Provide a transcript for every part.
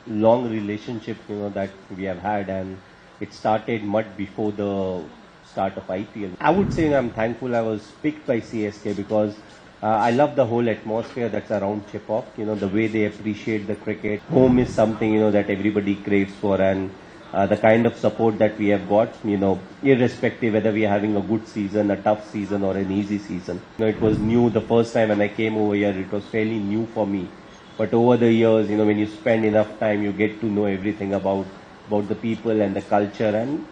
long relationship, that we have had, and it started much before the start of IPL. I would say I'm thankful I was picked by CSK because I love the whole atmosphere that's around Chipok. The way they appreciate the cricket. Home is something, that everybody craves for, and the kind of support that we have got, irrespective whether we are having a good season, a tough season, or an easy season. It was new the first time when I came over here. It was fairly new for me. But over the years, when you spend enough time, you get to know everything about the people and the culture, and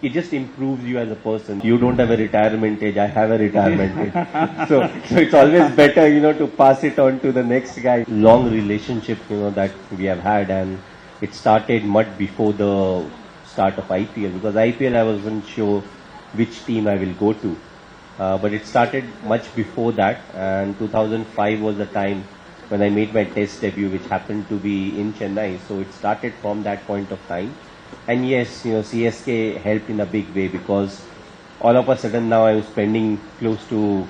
it just improves you as a person. You don't have a retirement age, I have a retirement age. So it's always better, to pass it on to the next guy. Long relationship, that we have had, and it started much before the start of IPL, because IPL I wasn't sure which team I will go to. But it started much before that, and 2005 was the time when I made my test debut, which happened to be in Chennai. So it started from that point of time. And yes, CSK helped in a big way, because all of a sudden now I'm spending close to,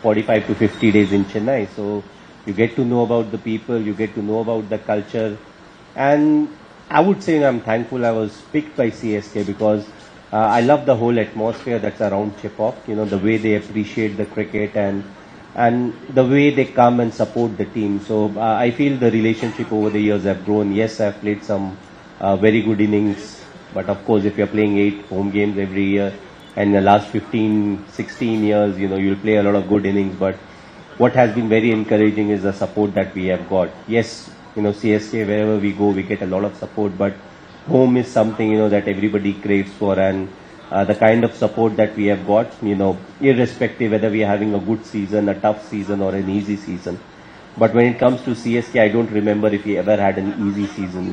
45 to 50 days in Chennai. So you get to know about the people, you get to know about the culture. And I would say I'm thankful I was picked by CSK because I love the whole atmosphere that's around Chipok, the way they appreciate the cricket, and the way they come and support the team. So I feel the relationship over the years have grown. Yes, I've played some very good innings, but of course if you're playing 8 home games every year, and in the last 15, 16 years, you'll play a lot of good innings. But what has been very encouraging is the support that we have got. Yes, CSK, wherever we go, we get a lot of support, but home is something, that everybody craves for, and the kind of support that we have got, irrespective whether we are having a good season, a tough season, or an easy season. But when it comes to CSK, I don't remember if we ever had an easy season.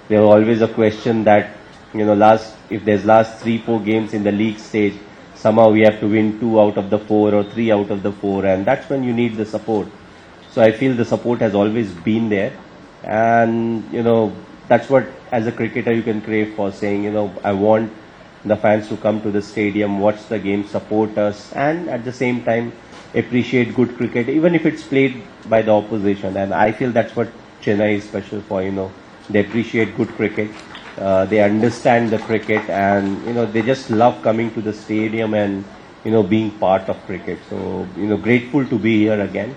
There was always a question that, if there's last 3-4 games in the league stage, somehow we have to win 2 out of the 4 or 3 out of the 4, and that's when you need the support. So I feel the support has always been there, and, that's what as a cricketer you can crave for, saying, I want the fans to come to the stadium, watch the game, support us, and at the same time appreciate good cricket, even if it's played by the opposition. And I feel that's what Chennai is special for. They appreciate good cricket, they understand the cricket, and they just love coming to the stadium and being part of cricket. So grateful to be here again.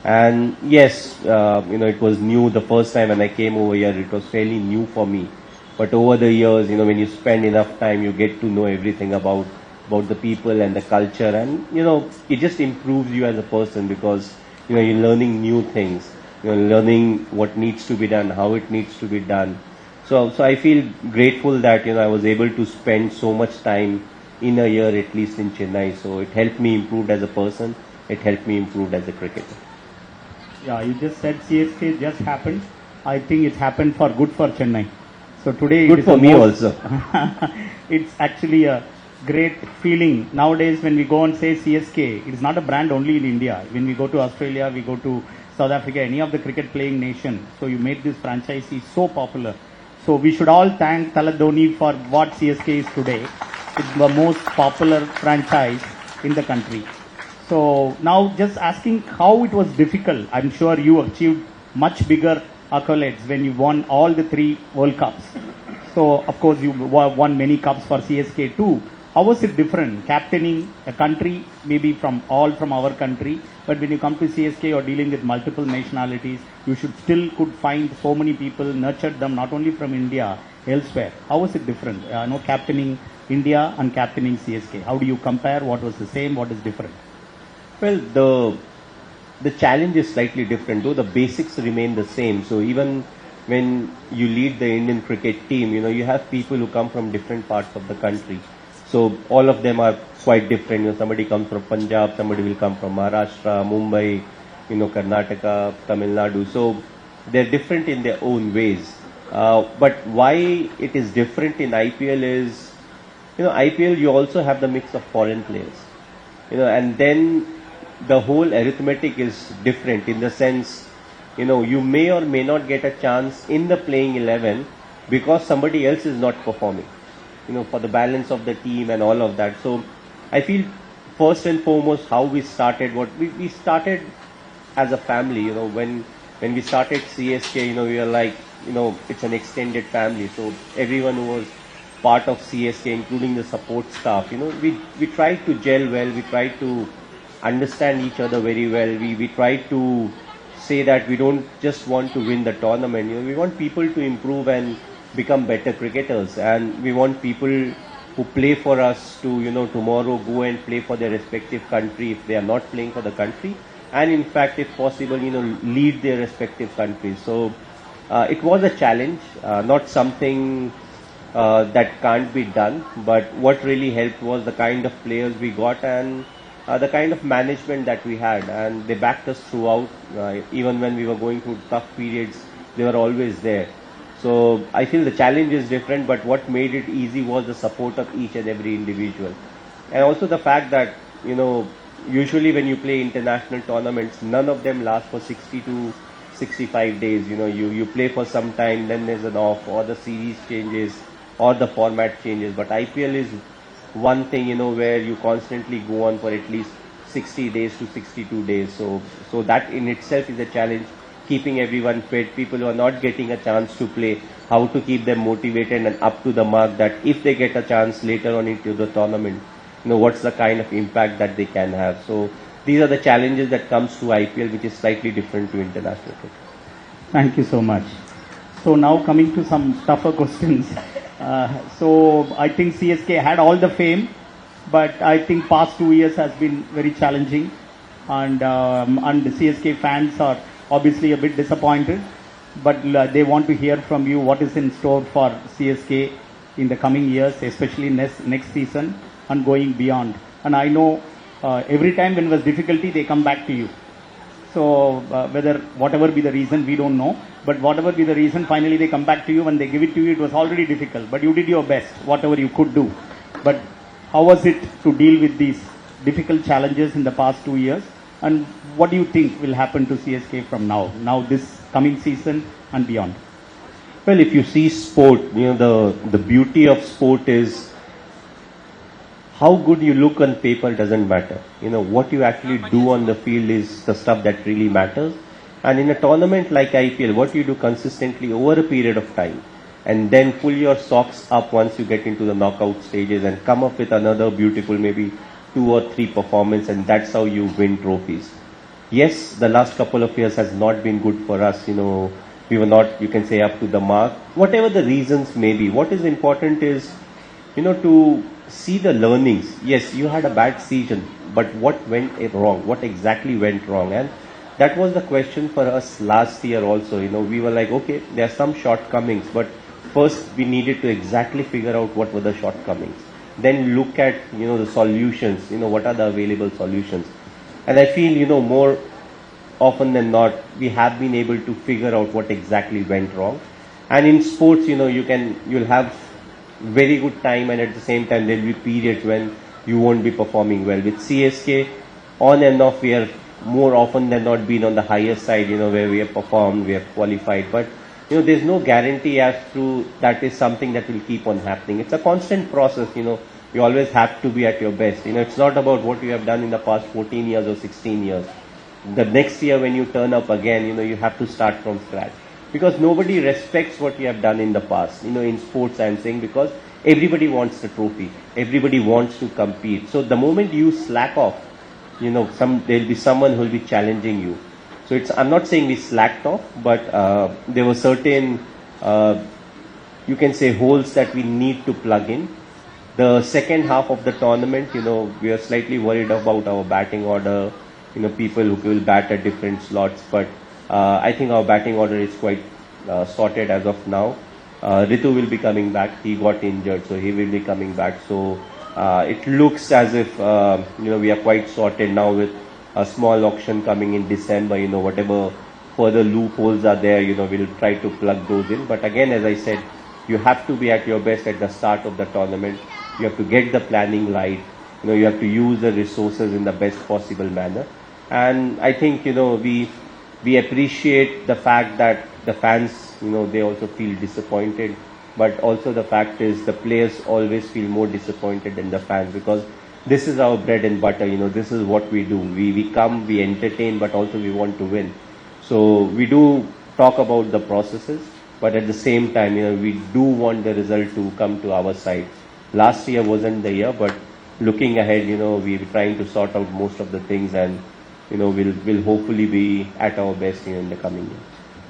And yes, it was new the first time when I came over here. It was fairly new for me. But over the years, when you spend enough time, you get to know everything about the people and the culture, and it just improves you as a person, because you're learning new things, you're learning what needs to be done, how it needs to be done. So I feel grateful that I was able to spend so much time in a year at least in Chennai. So it helped me improve as a person, it helped me improve as a cricketer. Yeah, you just said CSK just happened. I think it happened for good for Chennai. So today good for me also. It's actually a great feeling. Nowadays when we go and say CSK, it is not a brand only in India. When we go to Australia, we go to South Africa, any of the cricket playing nation. So you made this franchise so popular. So we should all thank Dhoni for what CSK is today. It's the most popular franchise in the country. So now just asking how it was difficult. I'm sure you achieved much bigger accolades when you won all the 3 World Cups. So of course you won many cups for CSK too. How was it different? Captaining a country, maybe from our country, but when you come to CSK, you're dealing with multiple nationalities. You could find so many people, nurtured them not only from India, elsewhere. How was it different? Captaining India and captaining CSK. How do you compare? What was the same? What is different? Well, the challenge is slightly different, though the basics remain the same. So even when you lead the Indian cricket team, you have people who come from different parts of the country. So all of them are quite different. Somebody comes from Punjab, somebody will come from Maharashtra, Mumbai, Karnataka, Tamil Nadu. So they're different in their own ways. But why it is different in IPL is, IPL you also have the mix of foreign players. And then the whole arithmetic is different in the sense, you may or may not get a chance in the playing 11 because somebody else is not performing, for the balance of the team and all of that. So I feel first and foremost how we started, we started as a family, when we started CSK, we were like it's an extended family. So everyone who was part of CSK, including the support staff, we tried to gel well. We tried to understand each other very well. We tried to say that we don't just want to win the tournament. We want people to improve and become better cricketers, and we want people who play for us to, tomorrow go and play for their respective country if they are not playing for the country, and in fact, if possible, lead their respective countries. So it was a challenge, not something that can't be done, but what really helped was the kind of players we got and the kind of management that we had, and they backed us throughout. Even when we were going through tough periods, they were always there. So I feel the challenge is different, but what made it easy was the support of each and every individual. And also the fact that, usually when you play international tournaments, none of them last for 60 to 65 days. You play for some time, then there's an off, or the series changes, or the format changes. But IPL is one thing, where you constantly go on for at least 60 days to 62 days. So that in itself is a challenge, keeping everyone fit, people who are not getting a chance to play, how to keep them motivated and up to the mark that if they get a chance later on into the tournament, what's the kind of impact that they can have. So these are the challenges that comes to IPL, which is slightly different to international cricket. Thank you so much. So now coming to some tougher questions. So I think CSK had all the fame, but I think past 2 years has been very challenging, and the CSK fans are obviously a bit disappointed, but they want to hear from you what is in store for CSK in the coming years, especially next season and going beyond. And I know every time when there was difficulty, they come back to you. So whatever be the reason, we don't know, but whatever be the reason, finally they come back to you. When they give it to you, it was already difficult, but you did your best, whatever you could do. But how was it to deal with these difficult challenges in the past 2 years? And what do you think will happen to CSK from now this coming season and beyond? Well, if you see sport, the beauty of sport is how good you look on paper doesn't matter. What you actually do on the field is the stuff that really matters. And in a tournament like IPL, what you do consistently over a period of time, and then pull your socks up once you get into the knockout stages and come up with another beautiful, maybe 2 or 3 performance, and that's how you win trophies. Yes, the last couple of years has not been good for us. We were not, you can say, up to the mark. Whatever the reasons may be, what is important is, to see the learnings. Yes, you had a bad season, but what went wrong? What exactly went wrong? And that was the question for us last year also. We were like, okay, there are some shortcomings, but first we needed to exactly figure out what were the shortcomings. Then look at, the solutions, what are the available solutions. And I feel, more often than not, we have been able to figure out what exactly went wrong. And in sports, you'll have very good time, and at the same time, there'll be periods when you won't be performing well. With CSK, on and off, we are more often than not been on the higher side, where we have performed, we have qualified. But, there's no guarantee as to that is something that will keep on happening. It's a constant process, You always have to be at your best. It's not about what you have done in the past 14 years or 16 years. The next year when you turn up again, you have to start from scratch. Because nobody respects what you have done in the past. In sports I'm saying, because everybody wants the trophy. Everybody wants to compete. So the moment you slack off, there'll be someone who will be challenging you. So I'm not saying we slacked off, but there were certain, you can say, holes that we need to plug in. The second half of the tournament, we are slightly worried about our batting order, people who will bat at different slots, but I think our batting order is quite sorted as of now. Ritu will be coming back. He got injured, so he will be coming back. So it looks as if, we are quite sorted now with a small auction coming in December. Whatever further loopholes are there, we'll try to plug those in. But again, as I said, you have to be at your best at the start of the tournament. You have to get the planning right. You have to use the resources in the best possible manner. And I think, we appreciate the fact that the fans, they also feel disappointed. But also the fact is the players always feel more disappointed than the fans, because this is our bread and butter. This is what we do. We come, we entertain, but also we want to win. So we do talk about the processes. but at the same time, we do want the result to come to our side. Last year wasn't the year, but looking ahead, we're trying to sort out most of the things, and we'll hopefully be at our best in the coming year.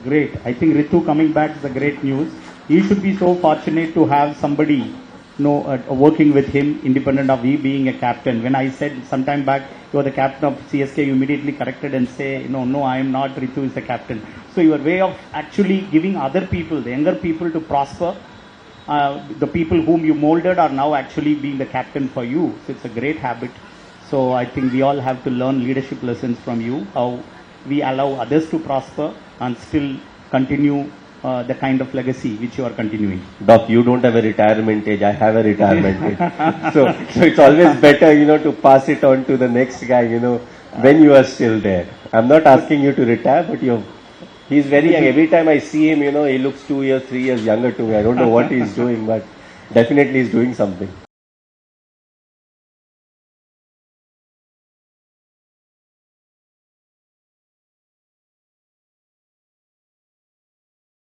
Great. I think Ritu coming back is a great news. He should be so fortunate to have somebody working with him independent of he being a captain. When I said sometime back you are the captain of CSK, you immediately corrected and say, no, I am not. Ritu is the captain. So your way of actually giving other people, the younger people, to prosper, the people whom you molded are now actually being the captain for you. So it's a great habit. So I think we all have to learn leadership lessons from you, how we allow others to prosper and still continue the kind of legacy which you are continuing. Doc, you don't have a retirement age. I have a retirement age. So it's always better, to pass it on to the next guy, when you are still there. I'm not asking you to retire, but he's very young. Every time I see him, he looks 2 years, 3 years younger to me. I don't know what he's doing, but definitely he's doing something.